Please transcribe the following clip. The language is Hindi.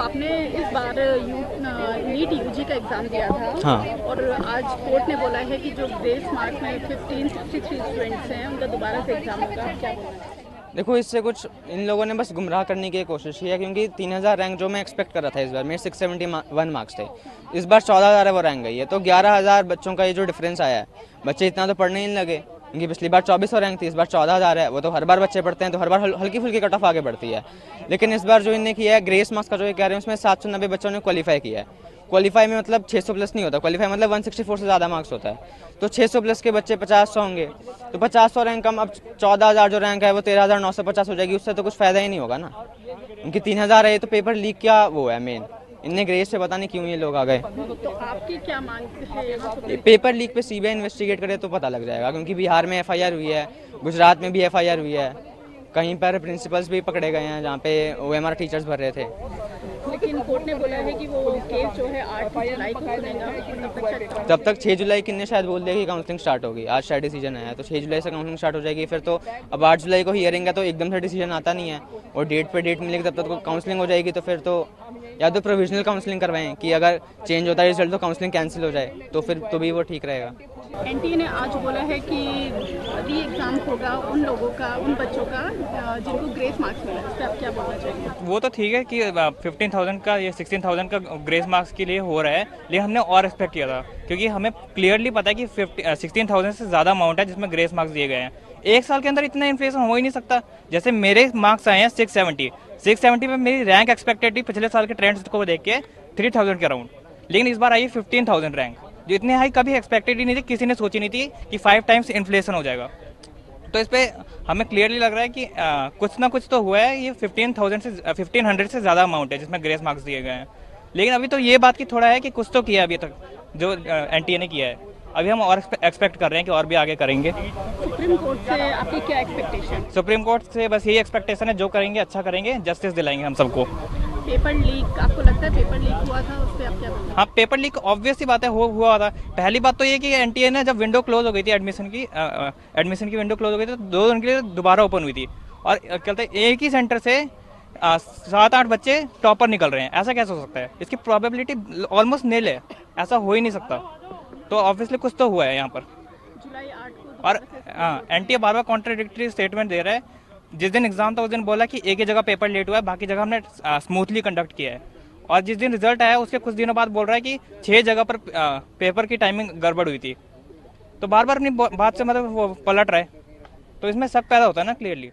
आपने इस बार नीट यूजी का एग्ज़ाम दिया था। हाँ। और आज कोर्ट ने बोला है कि जो ग्रेस मार्क्स में 1563 स्टूडेंट्स हैं उनका दोबारा से एग्ज़ाम होगा। आप क्या बोलना चाहेंगे? देखो, इससे कुछ इन लोगों ने बस गुमराह करने की कोशिश की है, क्योंकि 3000 रैंक जो मैं एक्सपेक्ट कर रहा था, इस बार मेरे 671 मार्क्स थे, इस बार 14000 है वो रैंक गई है। तो 11000 बच्चों का ये जो डिफरेंस आया है, बच्चे इतना तो पढ़ने ही नहीं लगे, क्योंकि पिछली बार 2400 रैंक थी, इस बार 14000 है। वो तो हर बार बच्चे पढ़ते हैं तो हर बार हल्की फुल्की कट ऑफ आगे बढ़ती है। लेकिन इस बार जो इन्हें किया है, ग्रेस मार्क्स का जो ये कह रहे हैं, उसमें 790 बच्चों ने क्वालिफाई किया है। क्वालिफाई में मतलब 600 प्लस नहीं होता, क्वालिफाई मतलब 164 से ज़्यादा मार्क्स होता है। तो 600 प्लस के बच्चे 50 होंगे, तो 50 रैंक कम, अब 14000 जो रैंक है वो 13950 हो जाएगी। उससे तो कुछ फ़ायदा ही नहीं होगा ना, उनकी 3000 है। ये तो पेपर लीक क्या वो है मेन, इनने ग्रेस से पता नहीं क्यों ये लोग आ गए। तो आपकी क्या मांग है यहाँ पर? पेपर लीक पे सीबीआई इन्वेस्टिगेट करे तो पता लग जाएगा, क्योंकि बिहार में एफआईआर हुई है, गुजरात में भी एफआईआर हुई है, कहीं पर प्रिंसिपल्स भी पकड़े गए हैं जहाँ पे ओएमआर टीचर्स भर रहे थे। लेकिन कोर्ट ने बोला है कि वो केस जो है 8 जुलाई को सुनेगा। तब तक 6 जुलाई किन्ने शायद बोल दिया कि काउंसलिंग स्टार्ट होगी। आज शायद डिसीजन आया है, तो 6 जुलाई से काउंसलिंग स्टार्ट हो जाएगी। फिर तो अब 8 जुलाई को हियरिंग है, तो एकदम से डिसीजन आता नहीं है, और डेट पे डेट मिलेगी, तब तक काउंसलिंग हो जाएगी। तो फिर तो या तो प्रोविजनल काउंसलिंग करवाएं कि अगर चेंज होता है रिजल्ट तो काउंसलिंग कैंसिल हो जाए, तो फिर तो भी वो ठीक रहेगा। एनटीए ने आज बोला है कि री एग्ज़ाम होगा उन लोगों का, उन बच्चों का जिनको ग्रेस मार्क्स मिला। इस पर आप क्या बोलना चाहेंगे? वो तो ठीक है कि 15,000 का या 16,000 का ग्रेस मार्क्स के लिए हो रहा है, लेकिन हमने और एक्सपेक्ट किया था, क्योंकि हमें क्लियरली पता है कि 16,000 से ज़्यादा अमाउंट है जिसमें ग्रेस मार्क्स दिए गए हैं। एक साल के अंदर इतना इन्फ्लेशन हो ही नहीं सकता। जैसे मेरे मार्क्स आए हैं 670 में मेरी रैंक एक्सपेक्टेड थी पिछले साल के ट्रेंड्स को देख के 3000 के अराउंड, लेकिन इस बार आई है 15,000 रैंक, जो इतने हाई कभी एक्सपेक्टेड ही नहीं थी, किसी ने सोची नहीं थी कि 5 टाइम्स इन्फ्लेशन हो जाएगा। तो इस पे हमें क्लियरली लग रहा है कि कुछ ना कुछ तो हुआ है। ये 1500 से ज़्यादा अमाउंट है जिसमें ग्रेस मार्क्स दिए गए हैं। लेकिन अभी तो ये बात की थोड़ा है कि कुछ तो किया अभी तक जो एनटीए ने किया है। अभी हम और एक्सपेक्ट कर रहे हैं कि और भी आगे करेंगे। सुप्रीम कोर्ट से आपकी क्या एक्सपेक्टेशन? सुप्रीम कोर्ट से बस यही एक्सपेक्टेशन है, जो करेंगे अच्छा करेंगे, जस्टिस दिलाएंगे हम सबको। पेपर लीक, आपको लगता है पेपर लीक हुआ था? उस पर आप क्या बोलते हैं? हाँ, पेपर लीक ऑब्वियस ही बात है, हुआ था। पहली बात तो ये कि एनटीए ने जब विंडो क्लोज हो गई थी एडमिशन की विंडो क्लोज हो गई थी, तो 2 दिन के लिए दोबारा ओपन हुई थी, और कहते हैं एक ही सेंटर से 7-8 बच्चे टॉपर निकल रहे हैं। ऐसा कैसे हो सकता है? इसकी प्रोबेबिलिटी ऑलमोस्ट नील है, ऐसा हो ही नहीं सकता। तो ऑब्वियसली कुछ तो हुआ है यहाँ पर। जुलाई 8 को और एनटीए बार बार कॉन्ट्राडिक्टरी स्टेटमेंट दे रहा है। जिस दिन एग्जाम था उस दिन बोला कि एक ही जगह पेपर लेट हुआ है, बाकी जगह हमने स्मूथली कंडक्ट किया है, और जिस दिन रिजल्ट आया उसके कुछ दिनों बाद बोल रहा है कि 6 जगह पर पेपर की टाइमिंग गड़बड़ हुई थी। तो बार बार अपनी बात से मतलब वो पलट रहा है, तो इसमें शक पैदा होता है ना क्लियरली।